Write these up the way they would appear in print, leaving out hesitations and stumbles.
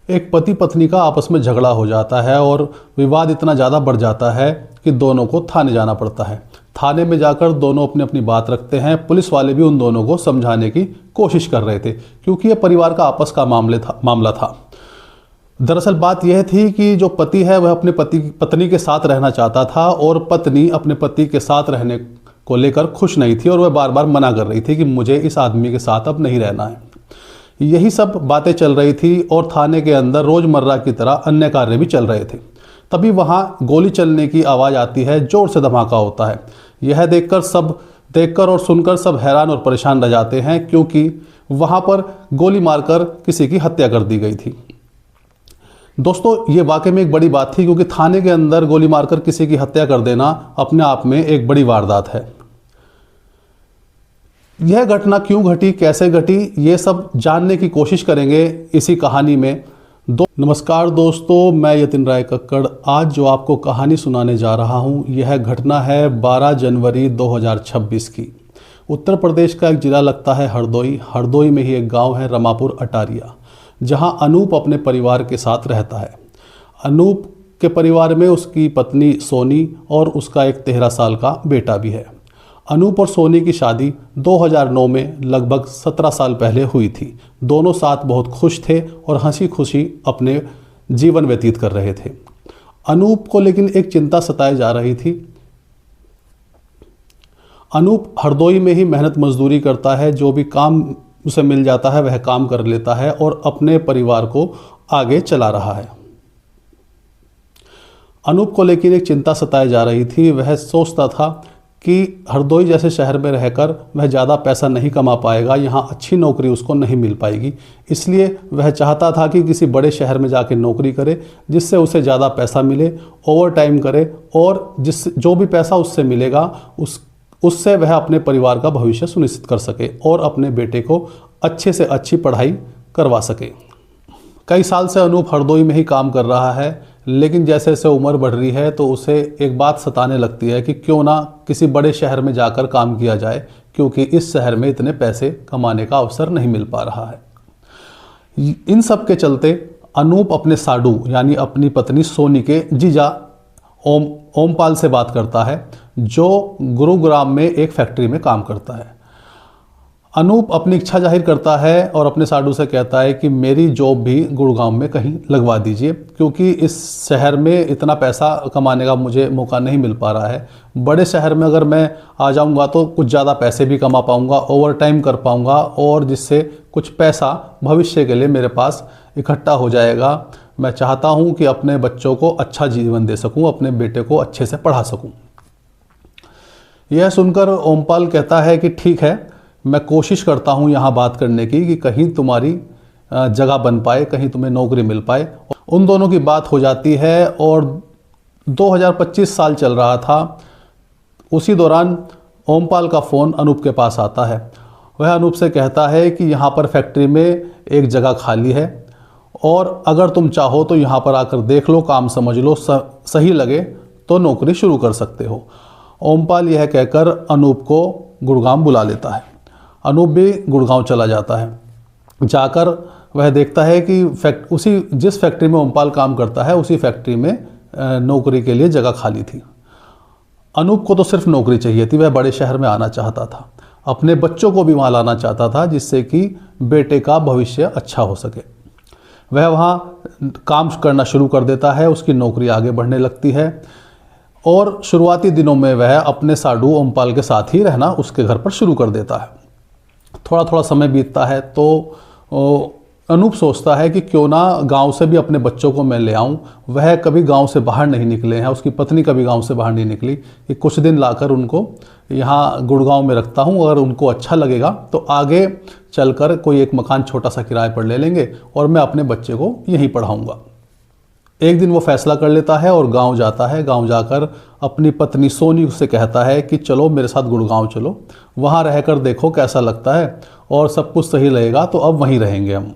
एक पति पत्नी का आपस में झगड़ा हो जाता है और विवाद इतना ज़्यादा बढ़ जाता है कि दोनों को थाने जाना पड़ता है। थाने में जाकर दोनों अपनी अपनी बात रखते हैं। पुलिस वाले भी उन दोनों को समझाने की कोशिश कर रहे थे क्योंकि ये परिवार का आपस का मामला था। दरअसल बात यह थी कि जो पति है वह अपने पत्नी के साथ रहना चाहता था और पत्नी अपने पति के साथ रहने को लेकर खुश नहीं थी और वह बार बार मना कर रही थी कि मुझे इस आदमी के साथ अब नहीं रहना है। यही सब बातें चल रही थी और थाने के अंदर रोज़मर्रा की तरह अन्य कार्य भी चल रहे थे। तभी वहाँ गोली चलने की आवाज़ आती है, ज़ोर से धमाका होता है। यह देखकर और सुनकर सब हैरान और परेशान रह जाते हैं क्योंकि वहाँ पर गोली मारकर किसी की हत्या कर दी गई थी। दोस्तों, ये वाकई में एक बड़ी बात थी क्योंकि थाने के अंदर गोली मारकर किसी की हत्या कर देना अपने आप में एक बड़ी वारदात है। यह घटना क्यों घटी, कैसे घटी, ये सब जानने की कोशिश करेंगे इसी कहानी में। नमस्कार दोस्तों, मैं यतिन राय कक्कड़ आज जो आपको कहानी सुनाने जा रहा हूँ यह घटना है 12 जनवरी 2026 की। उत्तर प्रदेश का एक ज़िला लगता है हरदोई में ही एक गांव है रमापुर अटारिया, जहां अनूप अपने परिवार के साथ रहता है। अनूप के परिवार में उसकी पत्नी सोनी और उसका एक 13 साल का बेटा भी है। अनूप और सोनी की शादी 2009 में लगभग 17 साल पहले हुई थी। दोनों साथ बहुत खुश थे और हंसी खुशी अपने जीवन व्यतीत कर रहे थे। अनूप को लेकिन एक चिंता सताए जा रही थी। अनूप हरदोई में ही मेहनत मजदूरी करता है, जो भी काम उसे मिल जाता है वह काम कर लेता है और अपने परिवार को आगे चला रहा है। अनूप को लेकिन एक चिंता सताए जा रही थी। वह सोचता था कि हरदोई जैसे शहर में रहकर वह ज़्यादा पैसा नहीं कमा पाएगा, यहाँ अच्छी नौकरी उसको नहीं मिल पाएगी। इसलिए वह चाहता था कि किसी बड़े शहर में जाकर नौकरी करे जिससे उसे ज़्यादा पैसा मिले, ओवर टाइम करे और जो भी पैसा उससे मिलेगा उससे वह अपने परिवार का भविष्य सुनिश्चित कर सके और अपने बेटे को अच्छे से अच्छी पढ़ाई करवा सके। कई साल से अनूप हरदोई में ही काम कर रहा है, लेकिन जैसे जैसे उम्र बढ़ रही है तो उसे एक बात सताने लगती है कि क्यों ना किसी बड़े शहर में जाकर काम किया जाए, क्योंकि इस शहर में इतने पैसे कमाने का अवसर नहीं मिल पा रहा है। इन सब के चलते अनूप अपने साडू यानी अपनी पत्नी सोनी के जीजा ओमपाल से बात करता है, जो गुरुग्राम में एक फैक्ट्री में काम करता है। अनूप अपनी इच्छा जाहिर करता है और अपने साडू से कहता है कि मेरी जॉब भी गुड़गांव में कहीं लगवा दीजिए, क्योंकि इस शहर में इतना पैसा कमाने का मुझे मौका नहीं मिल पा रहा है। बड़े शहर में अगर मैं आ जाऊंगा तो कुछ ज़्यादा पैसे भी कमा पाऊंगा, ओवर टाइम कर पाऊंगा और जिससे कुछ पैसा भविष्य के लिए मेरे पास इकट्ठा हो जाएगा। मैं चाहता हूँ कि अपने बच्चों को अच्छा जीवन दे सकूँ, अपने बेटे को अच्छे से पढ़ा सकूँ। यह सुनकर ओमपाल कहता है कि ठीक है, मैं कोशिश करता हूँ यहाँ बात करने की कि कहीं तुम्हारी जगह बन पाए, कहीं तुम्हें नौकरी मिल पाए। उन दोनों की बात हो जाती है और 2025 साल चल रहा था। उसी दौरान ओमपाल का फ़ोन अनूप के पास आता है। वह अनूप से कहता है कि यहाँ पर फैक्ट्री में एक जगह खाली है और अगर तुम चाहो तो यहाँ पर आकर देख लो, काम समझ लो, सही लगे तो नौकरी शुरू कर सकते हो। ओमपाल यह कहकर अनूप को गुड़गांव बुला लेता है। अनूप भी गुड़गांव चला जाता है। जाकर वह देखता है कि जिस फैक्ट्री में ओमपाल काम करता है उसी फैक्ट्री में नौकरी के लिए जगह खाली थी। अनूप को तो सिर्फ नौकरी चाहिए थी, वह बड़े शहर में आना चाहता था, अपने बच्चों को भी वहाँ लाना चाहता था जिससे कि बेटे का भविष्य अच्छा हो सके। वह वहाँ काम करना शुरू कर देता है, उसकी नौकरी आगे बढ़ने लगती है और शुरुआती दिनों में वह अपने साडू ओमपाल के साथ ही रहना उसके घर पर शुरू कर देता है। थोड़ा थोड़ा समय बीतता है तो अनूप सोचता है कि क्यों ना गांव से भी अपने बच्चों को मैं ले आऊं। वह कभी गांव से बाहर नहीं निकले हैं, उसकी पत्नी कभी गांव से बाहर नहीं निकली, कि कुछ दिन लाकर उनको यहाँ गुड़गांव में रखता हूं। अगर उनको अच्छा लगेगा तो आगे चलकर कोई एक मकान छोटा सा किराए पर ले लेंगे और मैं अपने बच्चे को यहीं पढ़ाऊँगा। एक दिन वो फैसला कर लेता है और गांव जाता है। गांव जाकर अपनी पत्नी सोनी से कहता है कि चलो मेरे साथ गुड़गांव चलो, वहाँ रहकर देखो कैसा लगता है और सब कुछ सही रहेगा तो अब वहीं रहेंगे हम।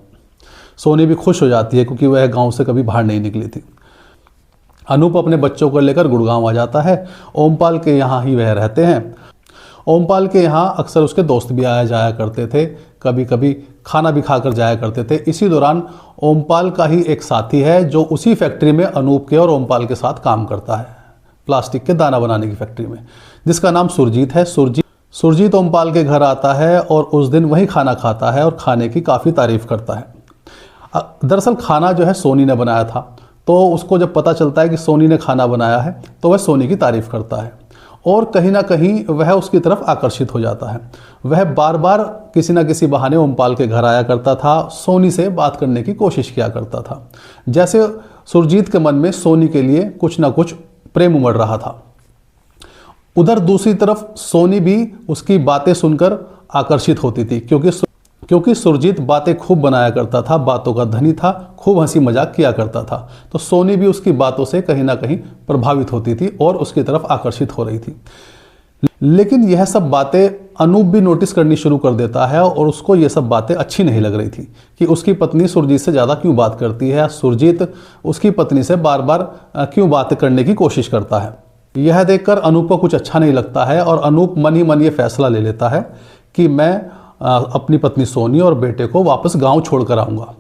सोनी भी खुश हो जाती है क्योंकि वह गांव से कभी बाहर नहीं निकली थी। अनूप अपने बच्चों को लेकर गुड़गांव आ जाता है। ओमपाल के यहाँ ही वह रहते हैं। ओमपाल के यहाँ अक्सर उसके दोस्त भी आया जाया करते थे, कभी कभी खाना भी खाकर जाया करते थे। इसी दौरान ओमपाल का ही एक साथी है जो उसी फैक्ट्री में अनूप के और ओमपाल के साथ काम करता है, प्लास्टिक के दाना बनाने की फैक्ट्री में, जिसका नाम सुरजीत है। सुरजीत ओमपाल के घर आता है और उस दिन वही खाना खाता है और खाने की काफ़ी तारीफ करता है। दरअसल खाना जो है सोनी ने बनाया था, तो उसको जब पता चलता है कि सोनी ने खाना बनाया है तो वह सोनी की तारीफ करता है और कहीं ना कहीं वह उसकी तरफ आकर्षित हो जाता है। वह बार बार किसी न किसी बहाने ओमपाल के घर आया करता था, सोनी से बात करने की कोशिश किया करता था, जैसे सुरजीत के मन में सोनी के लिए कुछ ना कुछ प्रेम उमड़ रहा था। उधर दूसरी तरफ सोनी भी उसकी बातें सुनकर आकर्षित होती थी, क्योंकि सुरजीत बातें खूब बनाया करता था, बातों का धनी था, खूब हंसी मजाक किया करता था। तो सोनी भी उसकी बातों से कहीं ना कहीं प्रभावित होती थी और उसकी तरफ आकर्षित हो रही थी। लेकिन यह सब बातें अनूप भी नोटिस करनी शुरू कर देता है और उसको यह सब बातें अच्छी नहीं लग रही थी कि उसकी पत्नी सुरजीत से ज़्यादा क्यों बात करती है, सुरजीत उसकी पत्नी से बार बार क्यों बात करने की कोशिश करता है। यह देखकर अनूप को कुछ अच्छा नहीं लगता है और अनूप मन ही मन ये फैसला ले लेता है कि मैं अपनी पत्नी सोनी और बेटे को वापस गांव छोड़कर आऊँगा।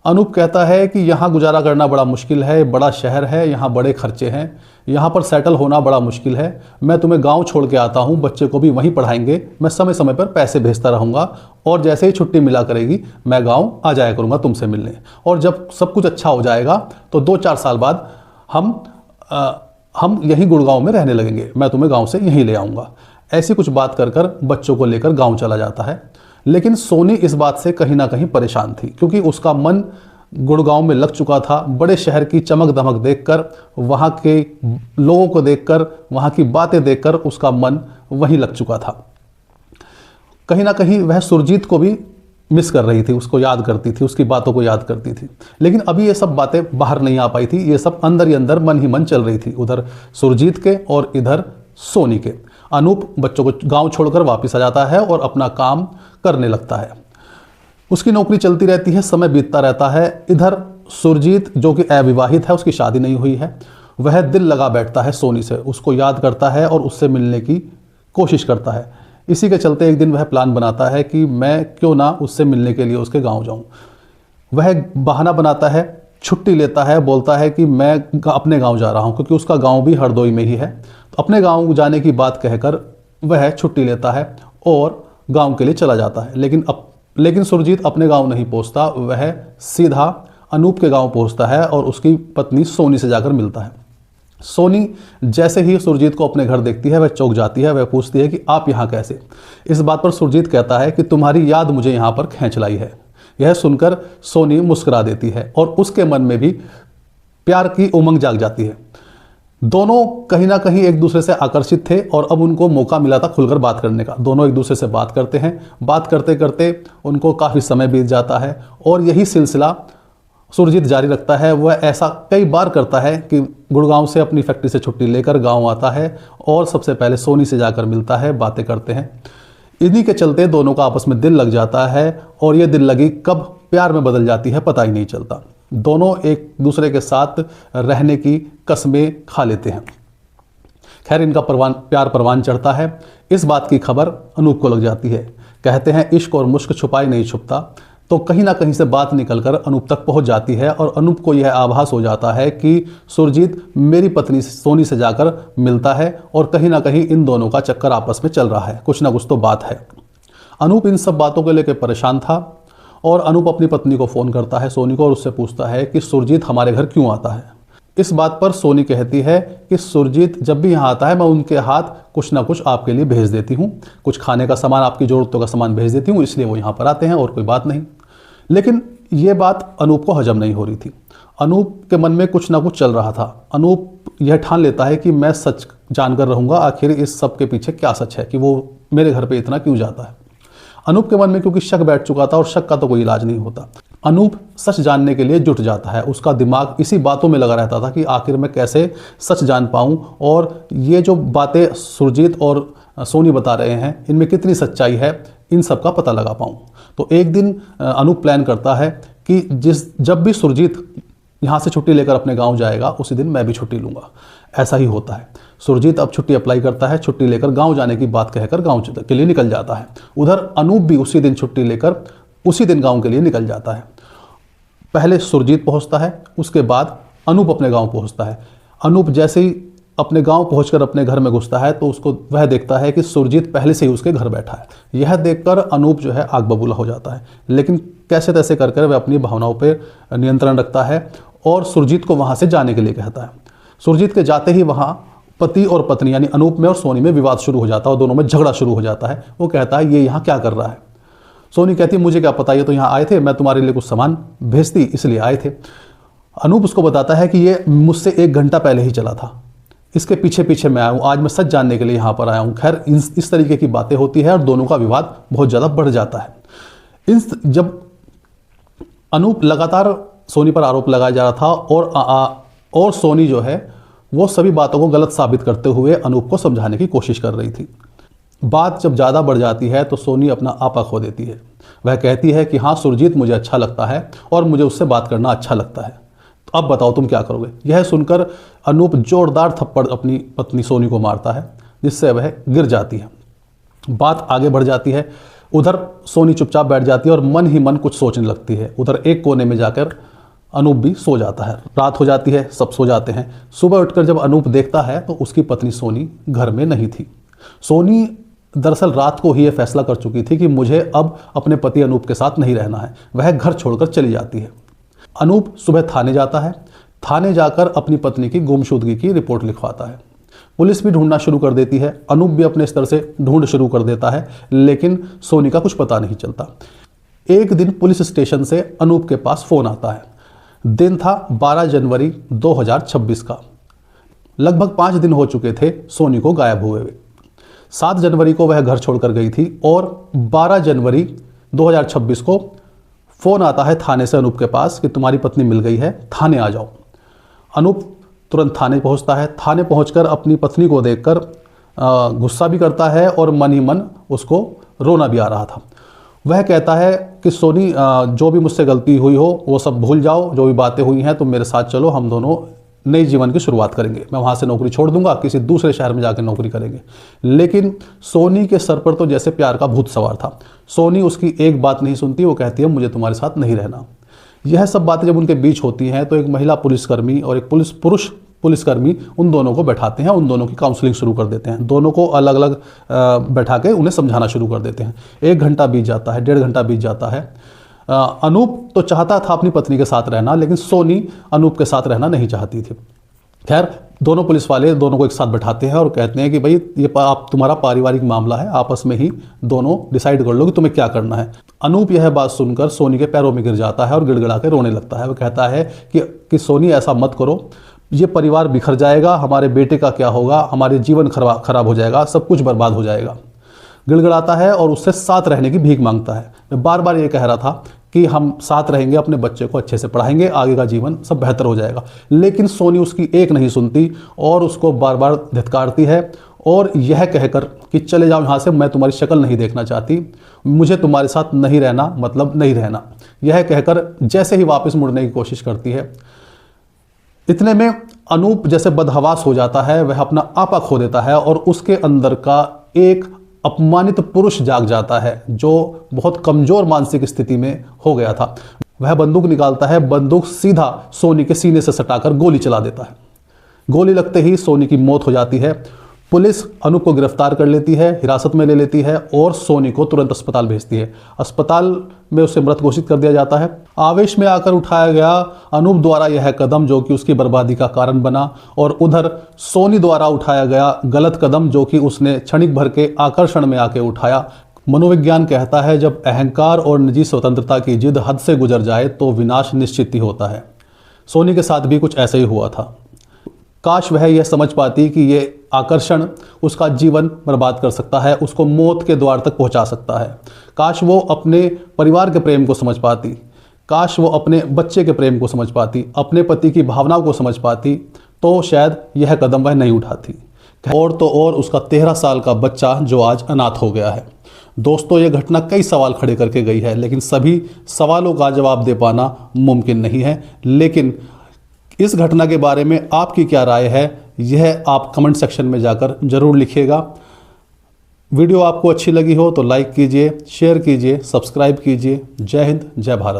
अनूप कहता है कि यहाँ गुजारा करना बड़ा मुश्किल है, बड़ा शहर है, यहाँ बड़े खर्चे हैं, यहाँ पर सेटल होना बड़ा मुश्किल है। मैं तुम्हें गांव छोड़ के आता हूँ, बच्चे को भी वहीं पढ़ाएंगे, मैं समय समय पर पैसे भेजता रहूँगा और जैसे ही छुट्टी मिला करेगी मैं गाँव आ जाया करूँगा तुमसे मिलने। और जब सब कुछ अच्छा हो जाएगा तो 2-4 साल बाद हम यहीं गुड़गांव में रहने लगेंगे, मैं तुम्हें गाँव से यहीं ले आऊँगा। ऐसी कुछ बात कर बच्चों को लेकर गाँव चला जाता है। लेकिन सोनी इस बात से कहीं ना कहीं परेशान थी, क्योंकि उसका मन गुड़गांव में लग चुका था। बड़े शहर की चमक दमक देखकर, वहाँ के लोगों को देखकर, वहाँ की बातें देखकर उसका मन वहीं लग चुका था। कहीं ना कहीं वह सुरजीत को भी मिस कर रही थी, उसको याद करती थी, उसकी बातों को याद करती थी। लेकिन अभी ये सब बातें बाहर नहीं आ पाई थी, ये सब अंदर ही अंदर मन ही मन चल रही थी, उधर सुरजीत के और इधर सोनी के। अनूप बच्चों को गांव छोड़कर वापस आ जाता है और अपना काम करने लगता है। उसकी नौकरी चलती रहती है, समय बीतता रहता है। इधर सुरजीत जो कि अविवाहित है, उसकी शादी नहीं हुई है, वह दिल लगा बैठता है सोनी से, उसको याद करता है और उससे मिलने की कोशिश करता है। इसी के चलते एक दिन वह प्लान बनाता है कि मैं क्यों ना उससे मिलने के लिए उसके गाँव जाऊँ। वह बहाना बनाता है, छुट्टी लेता है, बोलता है कि मैं अपने गाँव जा रहा हूँ, क्योंकि उसका गाँव भी हरदोई में ही है। तो अपने गाँव जाने की बात कहकर वह छुट्टी लेता है और गांव के लिए चला जाता है। लेकिन सुरजीत अपने गांव नहीं पहुंचता, वह सीधा अनूप के गांव पहुंचता है और उसकी पत्नी सोनी से जाकर मिलता है। सोनी जैसे ही सुरजीत को अपने घर देखती है वह चौंक जाती है, वह पूछती है कि आप यहाँ कैसे। इस बात पर सुरजीत कहता है कि तुम्हारी याद मुझे यहाँ पर खींच लाई है। यह सुनकर सोनी मुस्कुरा देती है और उसके मन में भी प्यार की उमंग जाग जाती है। दोनों कहीं ना कहीं एक दूसरे से आकर्षित थे और अब उनको मौका मिला था खुलकर बात करने का। दोनों एक दूसरे से बात करते हैं, बात करते करते उनको काफ़ी समय बीत जाता है और यही सिलसिला सुरजीत जारी रखता है। वह ऐसा कई बार करता है कि गुड़गांव से अपनी फैक्ट्री से छुट्टी लेकर गांव आता है और सबसे पहले सोनी से जाकर मिलता है, बातें करते हैं। इन्हीं के चलते दोनों का आपस में दिल लग जाता है और ये दिल लगी कब प्यार में बदल जाती है पता ही नहीं चलता। दोनों एक दूसरे के साथ रहने की कस्में खा लेते हैं। खैर, इनका प्यार परवान चढ़ता है। इस बात की खबर अनूप को लग जाती है। कहते हैं इश्क और मुश्क छुपाई नहीं छुपता, तो कहीं ना कहीं से बात निकलकर अनूप तक पहुंच जाती है और अनूप को यह आभास हो जाता है कि सुरजीत मेरी पत्नी सोनी से जाकर मिलता है और कहीं ना कहीं इन दोनों का चक्कर आपस में चल रहा है, कुछ ना कुछ तो बात है। अनूप इन सब बातों को लेकर परेशान था और अनूप अपनी पत्नी को फ़ोन करता है, सोनी को, और उससे पूछता है कि सुरजीत हमारे घर क्यों आता है। इस बात पर सोनी कहती है कि सुरजीत जब भी यहाँ आता है मैं उनके हाथ कुछ ना कुछ आपके लिए भेज देती हूँ, कुछ खाने का सामान, आपकी ज़रूरतों का सामान भेज देती हूँ, इसलिए वो यहाँ पर आते हैं और कोई बात नहीं। लेकिन ये बात अनूप को हजम नहीं हो रही थी। अनूप के मन में कुछ ना कुछ चल रहा था। अनूप यह ठान लेता है कि मैं सच जानकर रहूँगा, आखिर इस सब के पीछे क्या सच है कि वो मेरे घर पर इतना क्यों जाता है। अनूप के मन में क्योंकि शक बैठ चुका था और शक का तो कोई इलाज नहीं होता। अनूप सच जानने के लिए जुट जाता है। उसका दिमाग इसी बातों में लगा रहता था कि आखिर मैं कैसे सच जान पाऊं और ये जो बातें सुरजीत और सोनी बता रहे हैं इनमें कितनी सच्चाई है, इन सब का पता लगा पाऊं। तो एक दिन अनूप प्लान करता है कि जब भी सुरजीत यहाँ से छुट्टी लेकर अपने गाँव जाएगा उसी दिन मैं भी छुट्टी लूँगा। ऐसा ही होता है। सुरजीत अब छुट्टी अप्लाई करता है, छुट्टी लेकर गांव जाने की बात कहकर गांव के लिए निकल जाता है। उधर अनूप भी उसी दिन छुट्टी लेकर उसी दिन गाँव के लिए निकल जाता है। पहले सुरजीत पहुँचता है, उसके बाद अनूप अपने गाँव पहुँचता है। अनूप जैसे ही अपने गांव पहुंचकर अपने घर में घुसता है तो उसको वह देखता है कि सुरजीत पहले से ही उसके घर बैठा है। यह देखकर अनूप जो है आग बबूला हो जाता है, लेकिन कैसे तैसे कर वह अपनी भावनाओं पर नियंत्रण रखता है और सुरजीत को वहां से जाने के लिए कहता है। सुरजीत के जाते ही वहां पति और पत्नी यानी अनूप में और सोनी में विवाद शुरू हो जाता है और दोनों में झगड़ा शुरू हो जाता है। वो कहता है ये यहाँ क्या कर रहा है। सोनी कहती है मुझे क्या पता, ये तो यहाँ आए थे, मैं तुम्हारे लिए कुछ सामान भेजती इसलिए आए थे। अनूप उसको बताता है कि ये मुझसे 1 घंटा पहले ही चला था, इसके पीछे पीछे मैं आया हूँ, आज मैं सच जानने के लिए यहाँ पर आया हूँ। खैर इस तरीके की बातें होती है और दोनों का विवाद बहुत ज़्यादा बढ़ जाता है। जब अनूप लगातार सोनी पर आरोप लगाया जा रहा था और सोनी जो है वो सभी बातों को गलत साबित करते हुए अनूप को समझाने की कोशिश कर रही थी। बात जब ज़्यादा बढ़ जाती है तो सोनी अपना आपा खो देती है। वह कहती है कि हाँ सुरजीत मुझे अच्छा लगता है और मुझे उससे बात करना अच्छा लगता है, तो अब बताओ तुम क्या करोगे। यह सुनकर अनूप जोरदार थप्पड़ अपनी पत्नी सोनी को मारता है, जिससे वह गिर जाती है। बात आगे बढ़ जाती है। उधर सोनी चुपचाप बैठ जाती है और मन ही मन कुछ सोचने लगती है। उधर एक कोने में जाकर अनूप भी सो जाता है। रात हो जाती है, सब सो जाते हैं। सुबह उठकर जब अनूप देखता है तो उसकी पत्नी सोनी घर में नहीं थी। सोनी दरअसल रात को ही यह फैसला कर चुकी थी कि मुझे अब अपने पति अनूप के साथ नहीं रहना है। वह घर छोड़कर चली जाती है। अनूप सुबह थाने जाता है। थाने जाकर अपनी पत्नी की गुमशुदगी की रिपोर्ट लिखवाता है। पुलिस भी ढूंढना शुरू कर देती है। अनूप भी अपने स्तर से ढूंढ शुरू कर देता है, लेकिन सोनी का कुछ पता नहीं चलता। एक दिन पुलिस स्टेशन से अनूप के पास फोन आता है। दिन था 12 जनवरी 2026 का। लगभग 5 दिन हो चुके थे सोनी को गायब हुए। 7 जनवरी को वह घर छोड़कर गई थी और 12 जनवरी 2026 को फोन आता है थाने से अनूप के पास कि तुम्हारी पत्नी मिल गई है, थाने आ जाओ। अनूप तुरंत थाने पहुंचता है। थाने पहुंचकर अपनी पत्नी को देखकर गुस्सा भी करता है और मन ही मन उसको रोना भी आ रहा था। वह कहता है कि सोनी जो भी मुझसे गलती हुई हो वो सब भूल जाओ, जो भी बातें हुई हैं तुम मेरे साथ चलो, हम दोनों नई जीवन की शुरुआत करेंगे। मैं वहाँ से नौकरी छोड़ दूंगा, किसी दूसरे शहर में जाकर नौकरी करेंगे। लेकिन सोनी के सर पर तो जैसे प्यार का भूत सवार था। सोनी उसकी एक बात नहीं सुनती। वो कहती है मुझे तुम्हारे साथ नहीं रहना। यह सब बातें जब उनके बीच होती हैं तो एक महिला पुलिसकर्मी और एक पुरुष पुलिसकर्मी उन दोनों को बैठाते हैं, उन दोनों की काउंसलिंग शुरू कर देते हैं। दोनों को अलग अलग बैठा के उन्हें समझाना शुरू कर देते हैं। 1 घंटा बीत जाता है, 1.5 घंटा बीत जाता है। अनूप तो चाहता था अपनी पत्नी के साथ रहना, लेकिन सोनी अनूप के साथ रहना नहीं चाहती थी। खैर दोनों पुलिस वाले दोनों को एक साथ बैठाते हैं और कहते हैं कि भाई ये आप तुम्हारा पारिवारिक मामला है, आपस में ही दोनों डिसाइड कर लो कि तुम्हें क्या करना है। अनूप यह बात सुनकर सोनी के पैरों में गिर जाता है और गिड़गिड़ा के रोने लगता है। वो कहता है कि सोनी ऐसा मत करो, ये परिवार बिखर जाएगा, हमारे बेटे का क्या होगा, हमारे जीवन खराब हो जाएगा, सब कुछ बर्बाद हो जाएगा। गिड़गिड़ाता है और उससे साथ रहने की भीख मांगता है। मैं बार बार ये कह रहा था कि हम साथ रहेंगे, अपने बच्चे को अच्छे से पढ़ाएंगे, आगे का जीवन सब बेहतर हो जाएगा। लेकिन सोनी उसकी एक नहीं सुनती और उसको बार बार धिक्कारती है और यह कहकर कि चले जाओ यहाँ से, मैं तुम्हारी शक्ल नहीं देखना चाहती, मुझे तुम्हारे साथ नहीं रहना मतलब नहीं रहना, यह कहकर जैसे ही वापस मुड़ने की कोशिश करती है। इतने में अनूप जैसे बदहवास हो जाता है, वह अपना आपा खो देता है और उसके अंदर का एक अपमानित पुरुष जाग जाता है जो बहुत कमजोर मानसिक स्थिति में हो गया था। वह बंदूक निकालता है, बंदूक सीधा सोनी के सीने से सटाकर गोली चला देता है। गोली लगते ही सोनी की मौत हो जाती है। पुलिस अनूप को गिरफ्तार कर लेती है, हिरासत में ले लेती है और सोनी को तुरंत अस्पताल भेजती है। अस्पताल में उसे मृत घोषित कर दिया जाता है। आवेश में आकर उठाया गया अनूप द्वारा यह कदम जो कि उसकी बर्बादी का कारण बना, और उधर सोनी द्वारा उठाया गया गलत कदम जो कि उसने क्षणिक भर के आकर्षण में आके उठाया। मनोविज्ञान कहता है जब अहंकार और निजी स्वतंत्रता की जिद हद से गुजर जाए तो विनाश निश्चित ही होता है। सोनी के साथ भी कुछ ऐसा ही हुआ था। काश वह यह समझ पाती कि ये आकर्षण उसका जीवन बर्बाद कर सकता है, उसको मौत के द्वार तक पहुंचा सकता है। काश वो अपने परिवार के प्रेम को समझ पाती, काश वो अपने बच्चे के प्रेम को समझ पाती, अपने पति की भावनाओं को समझ पाती, तो शायद यह कदम वह नहीं उठाती। और तो और उसका 13 साल का बच्चा जो आज अनाथ हो गया है। दोस्तों, ये घटना कई सवाल खड़े करके गई है, लेकिन सभी सवालों का जवाब दे पाना मुमकिन नहीं है। लेकिन इस घटना के बारे में आपकी क्या राय है, यह आप कमेंट सेक्शन में जाकर ज़रूर लिखिएगा। वीडियो आपको अच्छी लगी हो तो लाइक कीजिए, शेयर कीजिए, सब्सक्राइब कीजिए। जय हिंद, जय भारत।